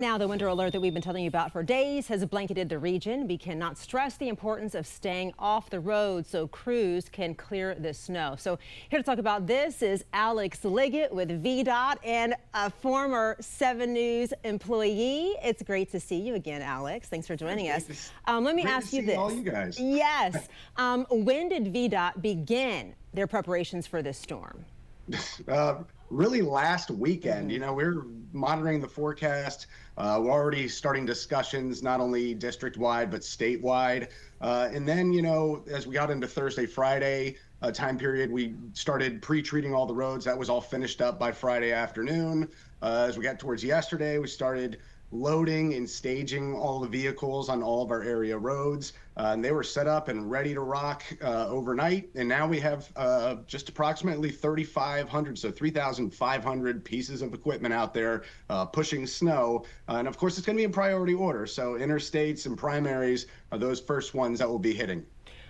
Now, the winter alert that we've been telling you about for days has blanketed the region. We cannot stress the importance of staying off the road so crews can clear the snow. So here to talk about this is Alex Liggett with VDOT and a former 7 News employee. It's great to see you again, Alex. Thanks for joining us. Let me ask you this. All you guys. Yes. When did VDOT begin their preparations for this storm? Really last weekend. We're monitoring the forecast. We're already starting discussions, not only district-wide, but statewide. And then, as we got into Thursday, Friday time period, we started pre-treating all the roads. That was all finished up by Friday afternoon. As we got towards yesterday, we started loading and staging all the vehicles on all of our area roads. And they were set up and ready to rock overnight. And now we have just approximately 3,500, so 3,500 pieces of equipment out there pushing snow. And of course, it's going to be in priority order. So interstates and primaries are those first ones that will be hitting.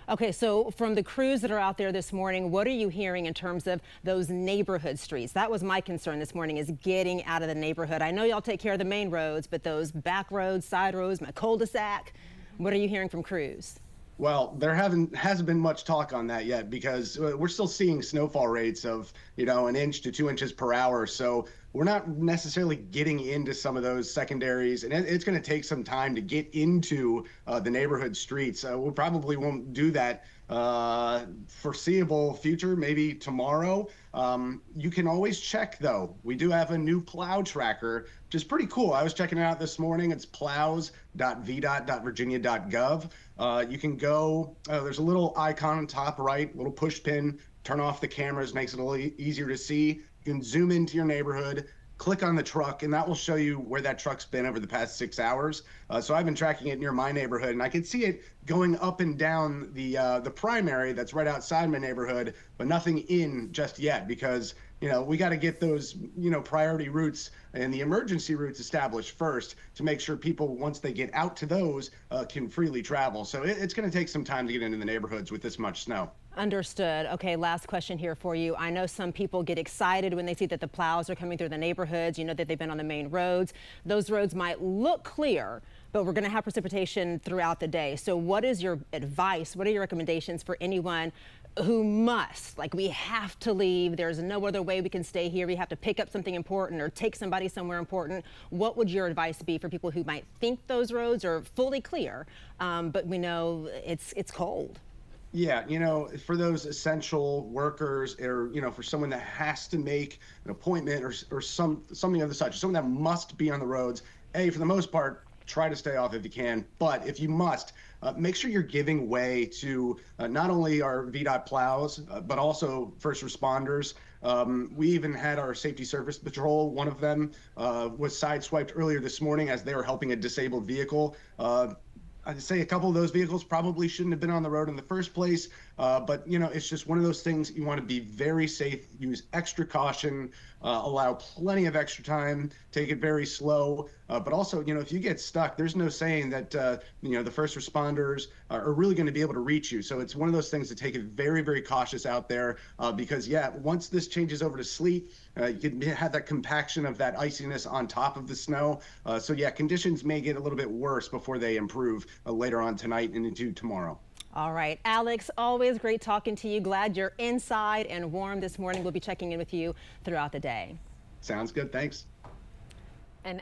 Okay, so from the crews that are out there this morning, what are you hearing in terms of those neighborhood streets? That was my concern this morning, is getting out of the neighborhood. I know y'all take care of the main roads, but those back roads, side roads, my cul-de-sac, what are you hearing from crews? Well, there hasn't been much talk on that yet, because we're still seeing snowfall rates of, 1 inch to 2 inches per hour. So we're not necessarily getting into some of those secondaries, and it's going to take some time to get into the neighborhood streets. We probably won't do that foreseeable future, maybe tomorrow. You can always check, though. We do have a new plow tracker, which is pretty cool. I was checking it out this morning. It's plows.vdot.virginia.gov. You can go, there's a little icon on top right, little push pin, turn off the cameras, makes it a little easier to see. You can zoom into your neighborhood, click on the truck, and that will show you where that truck's been over the past 6 hours. So I've been tracking it near my neighborhood, and I can see it going up and down the primary that's right outside my neighborhood, but nothing in just yet, because we got to get those priority routes and the emergency routes established first to make sure people, once they get out to those, can freely travel. So it's going to take some time to get into the neighborhoods with this much snow. Understood. Okay, last question here for you. I know some people get excited when they see that the plows are coming through the neighborhoods, that they've been on the main roads. Those roads might look clear, but we're going to have precipitation throughout the day. So what is your advice? What are your recommendations for anyone who must, we have to leave, there's no other way we can stay here, we have to pick up something important or take somebody somewhere important? What would your advice be for people who might think those roads are fully clear, but we know it's cold? Yeah, for those essential workers, or for someone that has to make an appointment or something of the such, someone that must be on the roads, for the most part, try to stay off if you can. But if you must, make sure you're giving way to not only our VDOT plows, but also first responders. We even had our safety service patrol. One of them was sideswiped earlier this morning as they were helping a disabled vehicle. I'd say a couple of those vehicles probably shouldn't have been on the road in the first place, but it's just one of those things. You want to be very safe, use extra caution, allow plenty of extra time, take it very slow, but also, if you get stuck, there's no saying that, the first responders are really going to be able to reach you. So it's one of those things to take it very, very cautious out there, because once this changes over to sleet, you can have that compaction of that iciness on top of the snow. So conditions may get a little bit worse before they improve later on tonight and into tomorrow. All right, Alex, always great talking to you. Glad you're inside and warm this morning. We'll be checking in with you throughout the day. Sounds good. Thanks. And